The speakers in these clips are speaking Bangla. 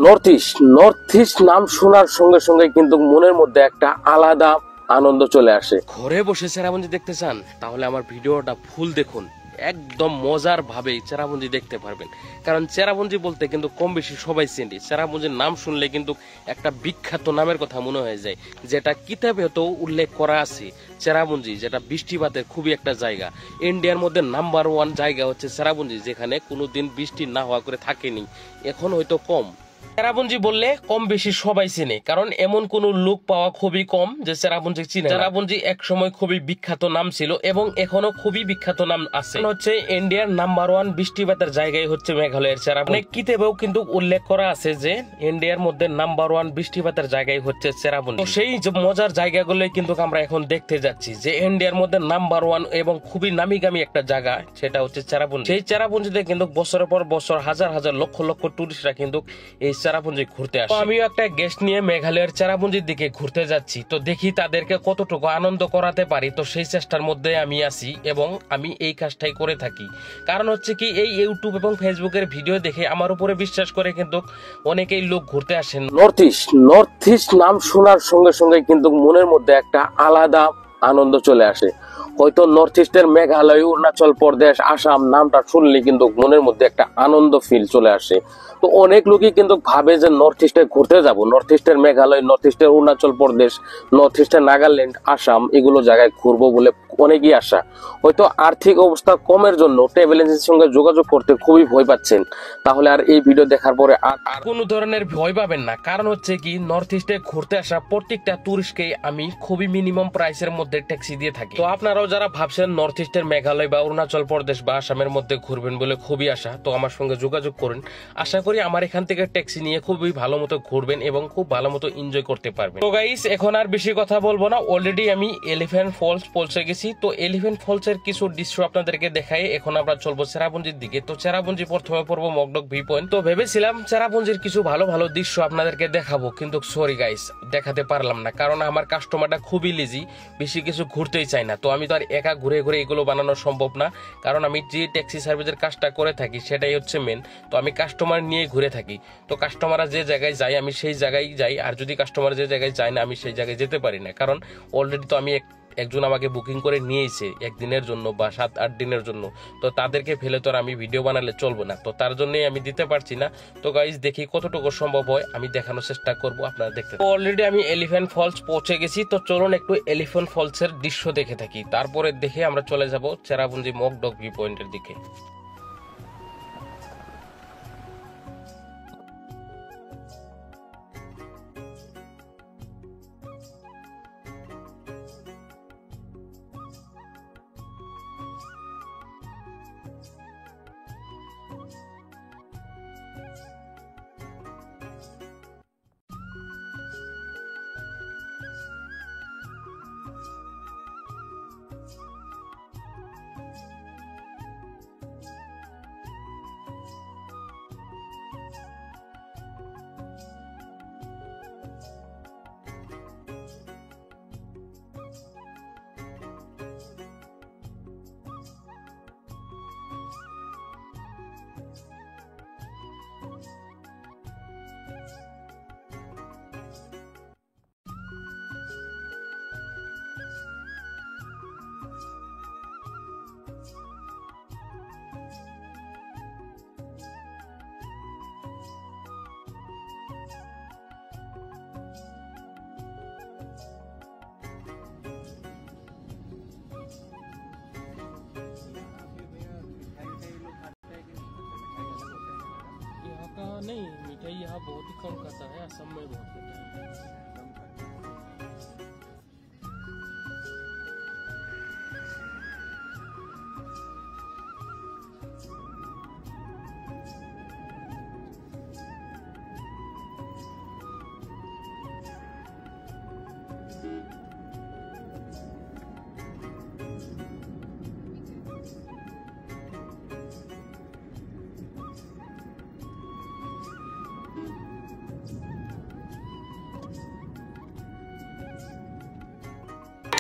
নর্থ ইস্ট নাম শোনার সঙ্গে সঙ্গে কিন্তু মনের মধ্যে একটা আলাদা আনন্দ চলে আসে। ঘরে বসে চেরাপুঞ্জি দেখতে চান তাহলে আমার ভিডিওটা ফুল দেখুন, একদম মজার ভাবে চেরাপুঞ্জি দেখতে পারবেন। কারণ চেরাপুঞ্জি বলতে কিন্তু কম বেশি সবাই চেনে। চেরাপুঞ্জির নাম শুনলে কিন্তু একটা বিখ্যাত নামের কথা মনে হয়ে যায়, যেটা কিতাবেও উল্লেখ করা আছে। চেরাপুঞ্জি যেটা বৃষ্টিপাতের খুবই একটা জায়গা, ইন্ডিয়ার মধ্যে নাম্বার 1 জায়গা হচ্ছে চেরাপুঞ্জি, যেখানে কোনোদিন বৃষ্টি না হওয়া করে থাকেনি, এখন হয়তো কম। চেরাপুঞ্জি বললে কম বেশি সবাই চেনে, কারণ এমন কোন লোক পাওয়া খুবই কম যে চেরাপুঞ্জি চিনে। চেরাপুঞ্জি এক সময় খুবই বিখ্যাত নাম ছিল এবং এখনো খুবই বিখ্যাত নাম আছে। হচ্ছে ইন্ডিয়ার নাম্বার 1 বৃষ্টিপাতের জায়গায় হচ্ছে মেঘালয়ের চেরাপুঞ্জি। কিতাবেও কিন্তু উল্লেখ করা আছে যে ইন্ডিয়ার মধ্যে নাম্বার 1 বৃষ্টিপাতের জায়গায় হচ্ছে চেরাপুঞ্জি। সেই মজার জায়গাগুলোই কিন্তু আমরা এখন দেখতে যাচ্ছি, যে ইন্ডিয়ার মধ্যে নাম্বার 1 এবং খুবই নামিগামী একটা জায়গা, সেটা হচ্ছে চেরাপুঞ্জি। সেই চেরাপুঞ্জিতে কিন্তু বছরের পর বছর হাজার হাজার লক্ষ লক্ষ টুরিস্টরা কিন্তু এই চেরাপুঞ্জি ঘুরতে আসে। আমিও একটা গেস্ট নিয়ে মেঘালয়ের চেরাপুঞ্জির দিকে ঘুরতে যাচ্ছি, তো দেখি তাদেরকে কতটুকু আনন্দ করাতে পারি। তো সেই চেষ্টার মধ্যে আমি আছি এবং আমি এই কাজটাই করে থাকি। কারণ হচ্ছে কি, এই ইউটিউব এবং ফেসবুকের ভিডিও দেখে আমার উপরে বিশ্বাস করে কিন্তু অনেকেই লোক ঘুরতে আসেন। নর্থ ইস্ট নাম শোনার সঙ্গে সঙ্গে কিন্তু মনের মধ্যে একটা আলাদা আনন্দ চলে আসে। হয়তো নর্থ ইস্টের মেঘালয়, অরুণাচল প্রদেশ, আসাম নামটা শুনলে কিন্তু মনের মধ্যে একটা আনন্দ ফিল চলে আসে। তো অনেক লোকই কিন্তু ভাবে যে নর্থ ইস্টে ঘুরতে যাব, নর্থ ইস্টের মেঘালয়, নর্থ ইস্টের অরুণাচল প্রদেশ, নর্থ ইস্টের নাগাল্যান্ড, আসাম, এগুলো জায়গায় ঘুরবো বলে অনেকেই আশা। হয়তো আর্থিক অবস্থা কমের জন্য ট্রাভেল এজেন্সির সঙ্গে যোগাযোগ করতে খুবই ভয় পাচ্ছেন। তাহলে আর এই ভিডিও দেখার পরে আর কোনো ধরনের ভয় পাবেন না। কারণ হচ্ছে কি, নর্থ ইস্টে ঘুরতে আসা প্রত্যেকটা টুরিস্টকে আমি খুবই মিনিমাম প্রাইসের মধ্যে ট্যাক্সি দিয়ে থাকি। তো আপনারাও যারা ভাবছেন নর্থ ইস্টের মেঘালয় বা অরুণাচল প্রদেশ বা আসামের মধ্যে ঘুরবেন বলে খুবই আশা, তো আমার সঙ্গে যোগাযোগ করুন। আশা করি আমার এখান থেকে ট্যাক্সি নিয়ে খুবই ভালো মতো ঘুরবেন এবং খুব ভালো মতো এনজয় করতে পারবেন। তো গাইস, এখন আর বেশি কথা বলবো না, অলরেডি আমি এলিফ্যান্ট ফলস পৌঁছে গেছি। তো এলিফ্যান্ট ফলস এর কিছু দৃশ্য আপনাদেরকে দেখাই। এখন আমরা চলবো চেরাপুঞ্জির দিকে। তো চেরাপুঞ্জি প্রথমে পড়বো মকডক ভিউ পয়েন্ট। তো ভেবেছিলাম চেরাপুঞ্জির কিছু ভালো ভালো দৃশ্য আপনাদেরকে দেখাবো, কিন্তু সরি গাইস, দেখাতে পারলাম না। কারণ আমার কাস্টমারটা খুবই লিজি, বেশি কিছু ঘুরতেই চায় না। তো আমি তো আর একা ঘুরে ঘুরে এগুলো বানানো সম্ভব না, কারণ আমি যে ট্যাক্সি সার্ভিসের কাজটা করে থাকি সেটাই হচ্ছে মেন। তো আমি কাস্টমার নিয়ে ঘুরে থাকি। তো কাস্টমাররা যে জায়গায় যায় আমি সেই জায়গায় যাই, আর যদি কাস্টমার যে জায়গায় যায় না আমি সেই জায়গায় যেতে পারি না। কারণ অলরেডি তো আমি একজন আমাকে বুকিং করে নিয়েছে একদিনের জন্য বা 7-8 দিনের জন্য। তো তাদেরকে ফেলে তো আর আমি ভিডিও বানালে চলবে না, তো তার জন্যই আমি দিতে পারছি না। তো গাইস, দেখি কতটুকু সম্ভব হয়, আমি দেখানোর চেষ্টা করব, আপনারা দেখতে। অলরেডি আমি এলিফ্যান্ট ফলস পৌঁছে গেছি। তো চলুন একটু এলিফ্যান্ট ফলস এর দৃশ্য দেখে থাকি, তারপরে দেখে আমরা চলে যাব চেরাপুঞ্জি মকডক ভিউ পয়েন্টের দিকে। नहीं, मिठाई यहाँ बहुत ही कम खाता है, असम में बहुत खाता है।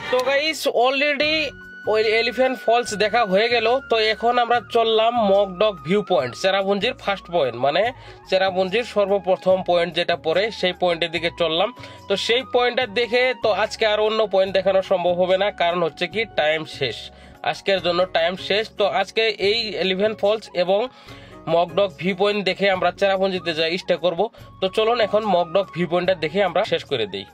तो गाइस, ऑलरेडी ওই এলিফ্যান্ট ফলস দেখা হয়ে গেল। তো এখন আমরা চললাম মকডক ভিউ পয়েন্ট, চেরাপুঞ্জির ফার্স্ট পয়েন্ট, মানে চেরাপুঞ্জির সর্বপ্রথম পয়েন্ট যেটা পড়ে সেই পয়েন্টের দিকে চললাম। তো সেই পয়েন্টটা দেখে তো আজকে আর অন্য পয়েন্ট দেখানো সম্ভব হবে না, কারণ হচ্ছে কি টাইম শেষ, আজকের জন্য টাইম শেষ। তো আজকে এই এলিফ্যান্ট ফলস এবং মকডক ভিউ পয়েন্ট দেখে আমরা চেরাপুঞ্জিতে যাই স্টে করব। তো চলুন এখন মকডক ভিউ পয়েন্টটা দেখে আমরা শেষ করে দিই।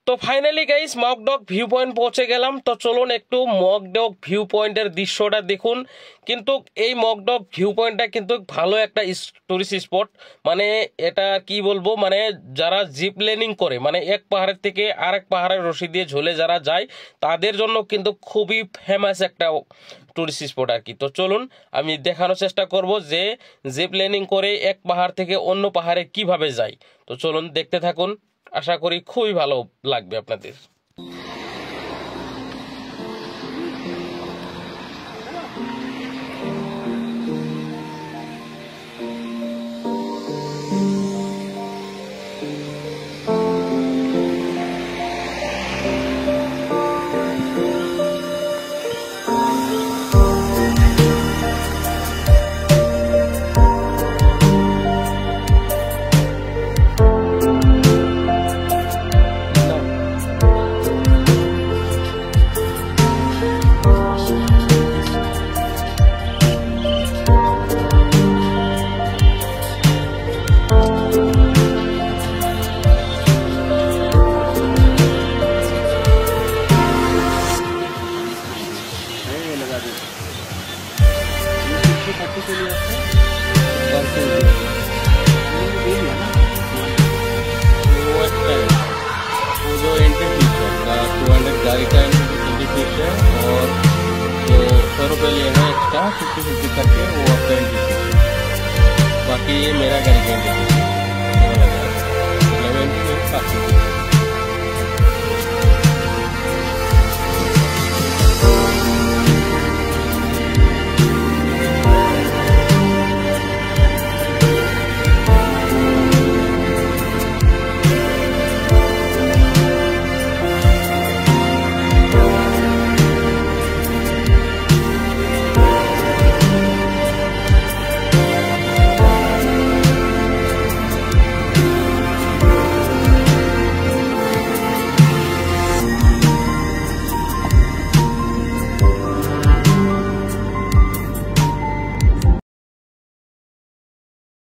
তো ফাইনালি গাইস মকডক ভিউ পয়েন্ট পৌঁছে গেলাম। তো চলুন একটু মকডক ভিউ পয়েন্টের দৃশ্যটা দেখুন। কিন্তু এই মকডক ভিউ পয়েন্টটা কিন্তু ভালো একটা টুরিস্ট স্পট, মানে এটা কি বলবো, মানে যারা জিপ লাইনিং করে, মানে এক পাহাড়ের থেকে আরেক পাহাড়ের রশি দিয়ে ঝুলে যারা যায় তাদের জন্য কিন্তু খুবই ফেমাস একটা টুরিস্ট স্পট আর কি। তো চলুন আমি দেখানোর চেষ্টা করব যে জিপ লাইনিং করে এক পাহাড় থেকে অন্য পাহাড়ে কিভাবে যায়। তো চলুন দেখতে থাকুন, আশা করি খুবই ভালো লাগবে আপনাদের। गाड़ी का एंट्री फीस है और जो 100 रुपये लिए हैं एक्स्ट्रा 50-50 करके वो आपका एंट्री फीस है। बाकी ये मेरा गाड़ी का एंट्री फीस है, एंट्री फीस काफी